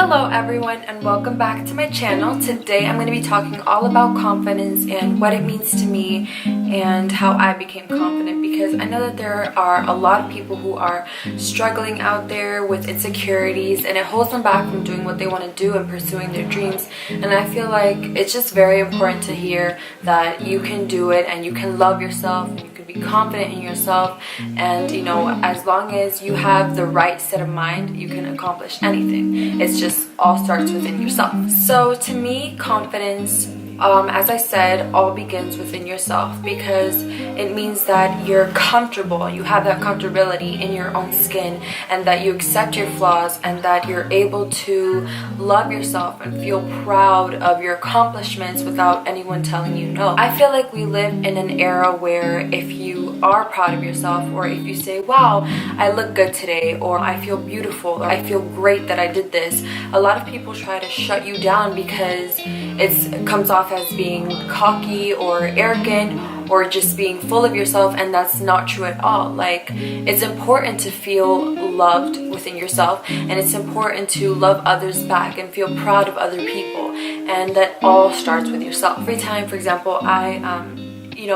Hello everyone and welcome back to my channel. Today I'm going to be talking all about confidence and what it means to me and how I became confident, because I know that there are a lot of people who are struggling out there with insecurities and it holds them back from doing what they want to do and pursuing their dreams. And I feel like it's just very important to hear that you can do it and you can love yourself and you can be confident in yourself, and you know, as long as you have the right set of mind, you can accomplish anything. It's just all starts within yourself. So to me, confidence, as I said, all begins within yourself, because it means that you're comfortable, you have that comfortability in your own skin, and that you accept your flaws, and that you're able to love yourself and feel proud of your accomplishments without anyone telling you no. I feel like we live in an era where if you are proud of yourself, or if you say, wow, I look good today, or I feel beautiful, or I feel great that I did this, a lot of people try to shut you down because it comes off as being cocky or arrogant or just being full of yourself, and that's not true at all. Like, it's important to feel loved within yourself, and it's important to love others back and feel proud of other people, and that all starts with yourself. Every time, for example, I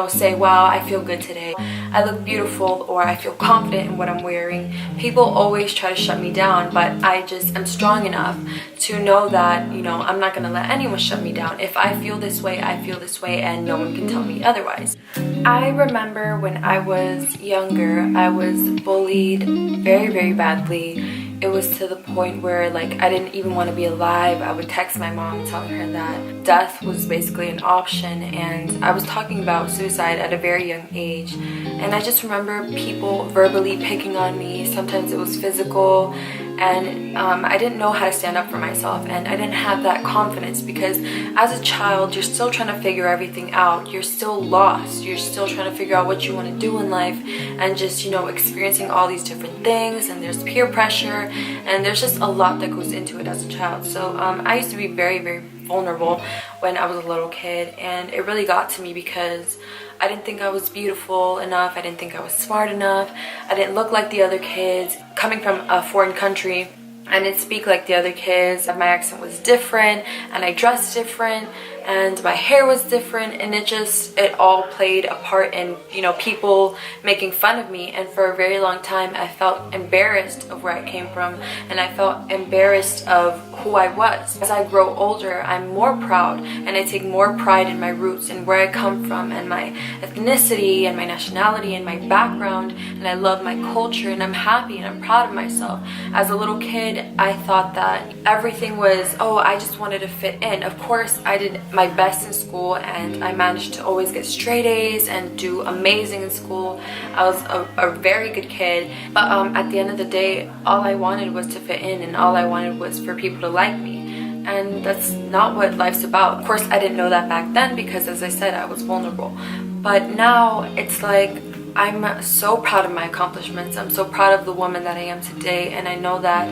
say, wow, I feel good today, I look beautiful, or I feel confident in what I'm wearing, people always try to shut me down, but I just am strong enough to know that, you know, I'm not going to let anyone shut me down. If I feel this way, I feel this way, and no one can tell me otherwise. I remember when I was younger, I was bullied very, very badly. It was to the point where, like, I didn't even want to be alive. I would text my mom telling her that death was basically an option, and I was talking about suicide at a very young age. And I just remember people verbally picking on me. Sometimes it was physical, and I didn't know how to stand up for myself, and I didn't have that confidence, because as a child, you're still trying to figure everything out. You're still lost. You're still trying to figure out what you want to do in life, and just, you know, experiencing all these different things, and there's peer pressure, and there's just a lot that goes into it as a child. So I used to be very, very vulnerable when I was a little kid, and it really got to me because I didn't think I was beautiful enough, I didn't think I was smart enough, I didn't look like the other kids. Coming from a foreign country, I didn't speak like the other kids, my accent was different, and I dressed different, and my hair was different, and it all played a part in, you know, people making fun of me. And for a very long time I felt embarrassed of where I came from, and I felt embarrassed of who I was. As I grow older, I'm more proud, and I take more pride in my roots and where I come from, and my ethnicity and my nationality and my background, and I love my culture, and I'm happy and I'm proud of myself. As a little kid, I thought that everything was, oh, I just wanted to fit in. Of course, I did my best in school, and I managed to always get straight A's and do amazing in school. I was a very good kid, but at the end of the day, all I wanted was to fit in, and all I wanted was for people to like me. And that's not what life's about. Of course, I didn't know that back then because, as I said, I was vulnerable. But now it's like, I'm so proud of my accomplishments. I'm so proud of the woman that I am today, and I know that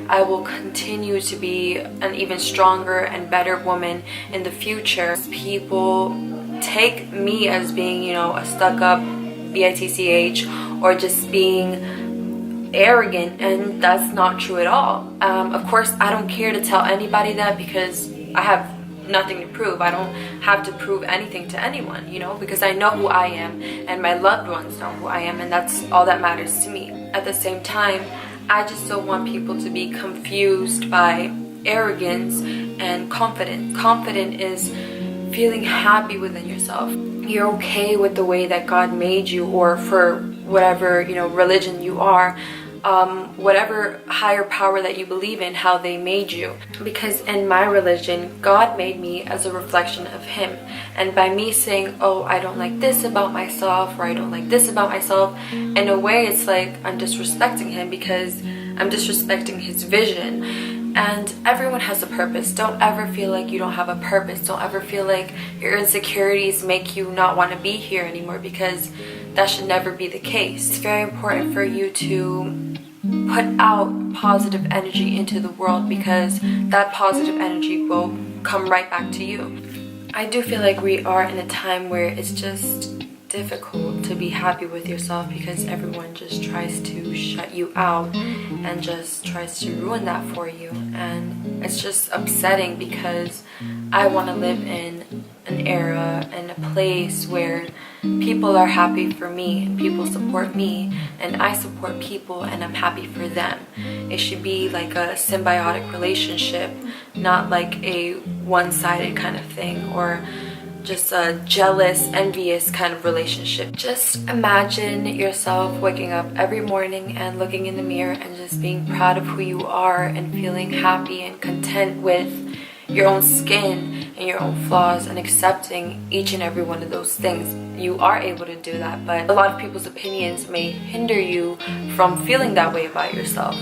I will continue to be an even stronger and better woman in the future. People take me as being, you know, a stuck-up bitch, or just being arrogant, and that's not true at all. Of course, I don't care to tell anybody that, because I have nothing to prove. I don't have to prove anything to anyone, you know, because I know who I am, and my loved ones know who I am, and that's all that matters to me. At the same time, I just don't want people to be confused by arrogance and confidence. Confident is feeling happy within yourself. You're okay with the way that God made you, or for whatever, you know, religion you are, whatever higher power that you believe in, how they made you. Because in my religion, God made me as a reflection of Him, and by me saying, oh, I don't like this about myself, or I don't like this about myself, in a way it's like I'm disrespecting Him, because I'm disrespecting His vision. And everyone has a purpose. Don't ever feel like you don't have a purpose. Don't ever feel like your insecurities make you not want to be here anymore, because that should never be the case. It's very important for you to put out positive energy into the world, because that positive energy will come right back to you. I do feel like we are in a time where it's just difficult to be happy with yourself, because everyone just tries to shut you out and just tries to ruin that for you. And it's just upsetting, because I want to live in an era and a place where people are happy for me and people support me, and I support people and I'm happy for them. It should be like a symbiotic relationship, not like a one-sided kind of thing, or just a jealous, envious kind of relationship. Just imagine yourself waking up every morning and looking in the mirror and just being proud of who you are and feeling happy and content with your own skin and your own flaws, and accepting each and every one of those things. You are able to do that, but a lot of people's opinions may hinder you from feeling that way about yourself.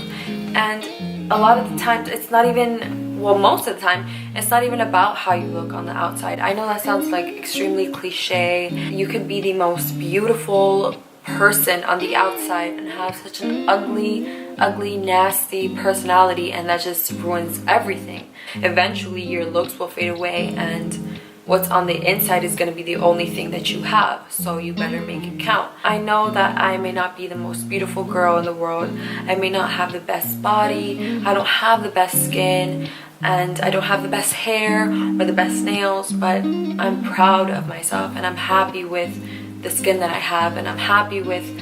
And a lot of the times it's not even, well, most of the time it's not even about how you look on the outside. I know that sounds like extremely cliche. You could be the most beautiful person on the outside and have such an ugly, nasty personality, and that just ruins everything. Eventually your looks will fade away, and what's on the inside is going to be the only thing that you have, so you better make it count. I know that I may not be the most beautiful girl in the world, I may not have the best body, I don't have the best skin, and I don't have the best hair or the best nails, but I'm proud of myself and I'm happy with the skin that I have, and I'm happy with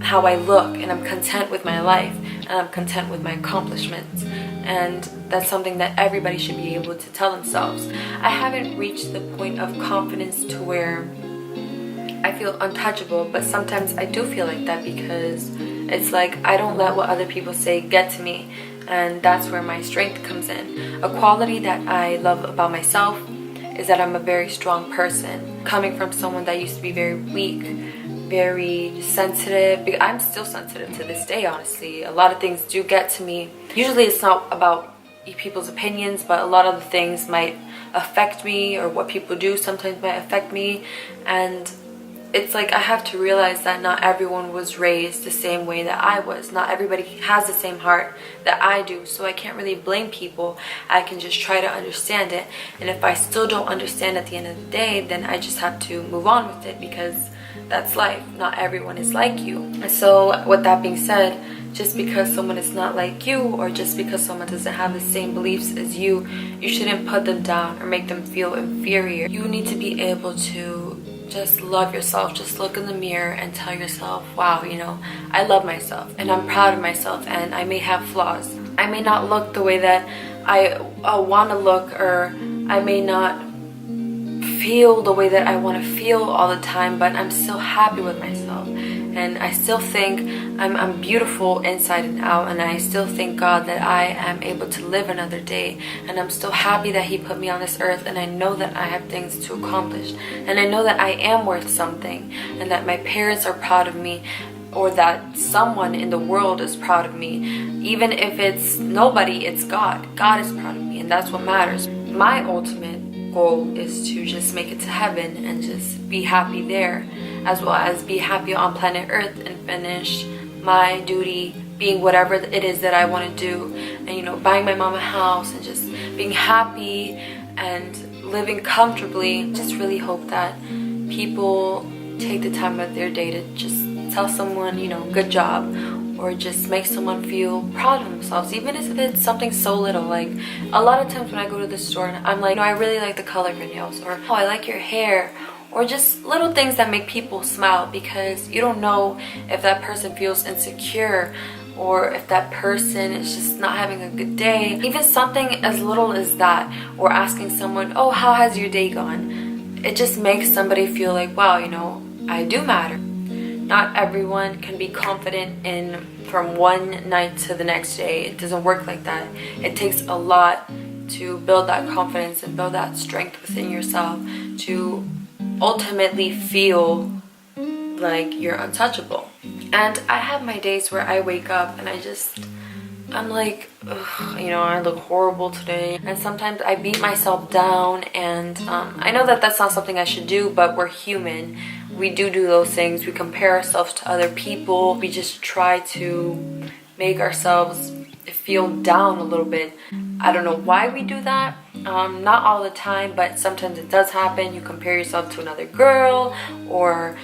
how I look, and I'm content with my life, and I'm content with my accomplishments. And that's something that everybody should be able to tell themselves. I haven't reached the point of confidence to where I feel untouchable, but sometimes I do feel like that, because it's like I don't let what other people say get to me, and that's where my strength comes in. A quality that I love about myself is that I'm a very strong person. Coming from someone that used to be very weak, very sensitive. I'm still sensitive to this day, honestly. A lot of things do get to me. Usually it's not about people's opinions, but a lot of the things might affect me, or what people do sometimes might affect me. And it's like I have to realize that not everyone was raised the same way that I was. Not everybody has the same heart that I do, so I can't really blame people. I can just try to understand it, and if I still don't understand at the end of the day, then I just have to move on with it, because that's life. Not everyone is like you. So with that being said, just because someone is not like you, or just because someone doesn't have the same beliefs as you, you shouldn't put them down or make them feel inferior. You need to be able to just love yourself. Just look in the mirror and tell yourself, wow, you know, I love myself and I'm proud of myself, and I may have flaws. I may not look the way that I want to look, or I may not feel the way that I want to feel all the time, but I'm still happy with myself, and I still think I'm beautiful inside and out, and I still thank God that I am able to live another day, and I'm still happy that He put me on this earth, and I know that I have things to accomplish, and I know that I am worth something, and that my parents are proud of me, or that someone in the world is proud of me. Even if it's nobody, it's God. God is proud of me, and that's what matters. My ultimate goal is to just make it to heaven and just be happy there, as well as be happy on planet Earth and finish my duty being whatever it is that I want to do, and, you know, buying my mom a house and just being happy and living comfortably. Just really hope that people take the time of their day to just tell someone, you know, good job, or just make someone feel proud of themselves, even if it's something so little. Like, a lot of times when I go to the store and I'm like, no, I really like the color of your nails, or oh, I like your hair, or just little things that make people smile, because you don't know if that person feels insecure, or if that person is just not having a good day. Even something as little as that, or asking someone, oh, how has your day gone? It just makes somebody feel like, wow, you know, I do matter. Not everyone can be confident in from one night to the next day. It doesn't work like that. It takes a lot to build that confidence and build that strength within yourself to ultimately feel like you're untouchable. And I have my days where I wake up and I'm like, ugh, you know, I look horrible today. And sometimes I beat myself down, and I know that that's not something I should do, but we're human. We do those things. We compare ourselves to other people. We just try to make ourselves feel down a little bit. I don't know why we do that. Not all the time, but sometimes it does happen. You compare yourself to another girl, or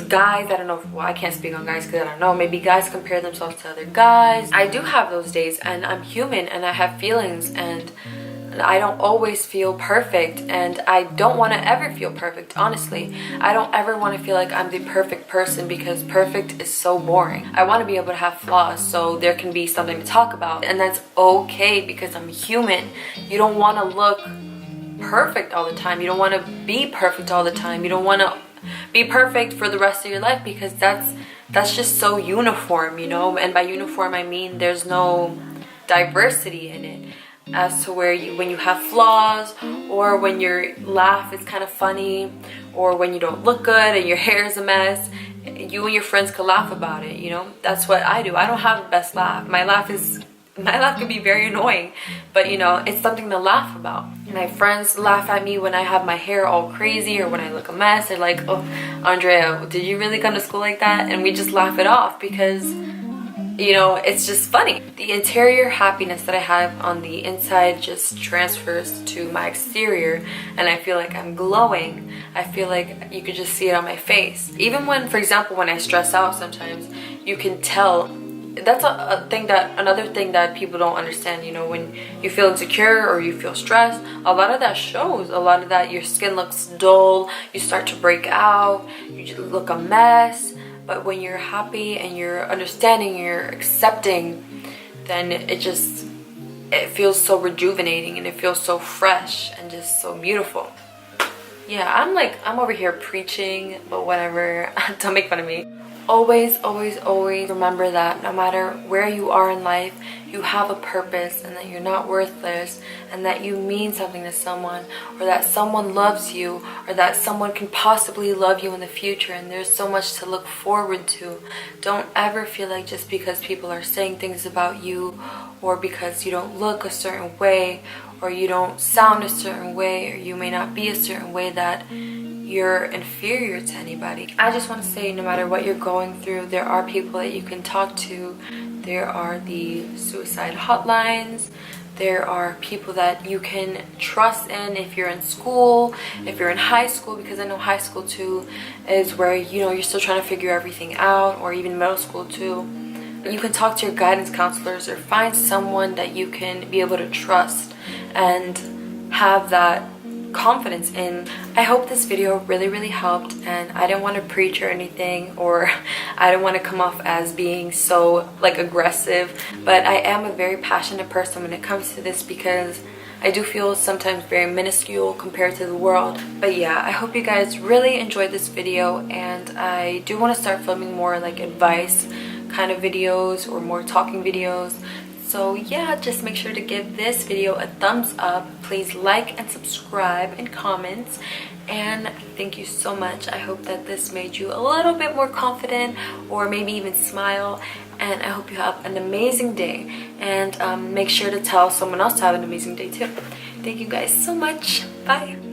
guys, I don't know, well, I can't speak on guys because I don't know, maybe guys compare themselves to other guys. I do have those days, and I'm human and I have feelings, and I don't always feel perfect, and I don't want to ever feel perfect. Honestly, I don't ever want to feel like I'm the perfect person, because perfect is so boring. I want to be able to have flaws so there can be something to talk about, and that's okay because I'm human. You don't want to look perfect all the time. You don't want to be perfect all the time. You don't want to be perfect for the rest of your life, because that's just so uniform, you know. And by uniform I mean there's no diversity in it, as to where when you have flaws, or when your laugh is kind of funny, or when you don't look good and your hair is a mess, you and your friends could laugh about it, you know. That's what I do. I don't have the best laugh. My laugh can be very annoying, but you know, it's something to laugh about. My friends laugh at me when I have my hair all crazy, or when I look a mess. They're like, oh, Andrea, did you really come to school like that? And we just laugh it off because, you know, it's just funny. The interior happiness that I have on the inside just transfers to my exterior, and I feel like I'm glowing. I feel like you could just see it on my face. Even when, for example, when I stress out sometimes, you can tell. That's another thing that people don't understand, you know. When you feel insecure or you feel stressed, a lot of that shows. A lot of that, your skin looks dull, you start to break out, you just look a mess. But when you're happy and you're understanding, you're accepting, then it feels so rejuvenating, and it feels so fresh and just so beautiful. Yeah, I'm over here preaching, but whatever. Don't make fun of me. Always, always, always remember that no matter where you are in life, you have a purpose, and that you're not worthless, and that you mean something to someone, or that someone loves you, or that someone can possibly love you in the future, and there's so much to look forward to. Don't ever feel like just because people are saying things about you, or because you don't look a certain way, or you don't sound a certain way, or you may not be a certain way, that you're inferior to anybody. I just want to say, no matter what you're going through, there are people that you can talk to. There are the suicide hotlines. There are people that you can trust in if you're in school, if you're in high school, because I know high school too is where, you know, you're still trying to figure everything out, or even middle school too. You can talk to your guidance counselors, or find someone that you can be able to trust and have that confidence in. I hope this video really helped, and I didn't want to preach or anything, or I don't want to come off as being so like aggressive, but I am a very passionate person when it comes to this, because I do feel sometimes very minuscule compared to the world. But yeah, I hope you guys really enjoyed this video, and I do want to start filming more like advice kind of videos, or more talking videos. So yeah, just make sure to give this video a thumbs up. Please like and subscribe and comment. And thank you so much. I hope that this made you a little bit more confident, or maybe even smile. And I hope you have an amazing day. And make sure to tell someone else to have an amazing day too. Thank you guys so much. Bye.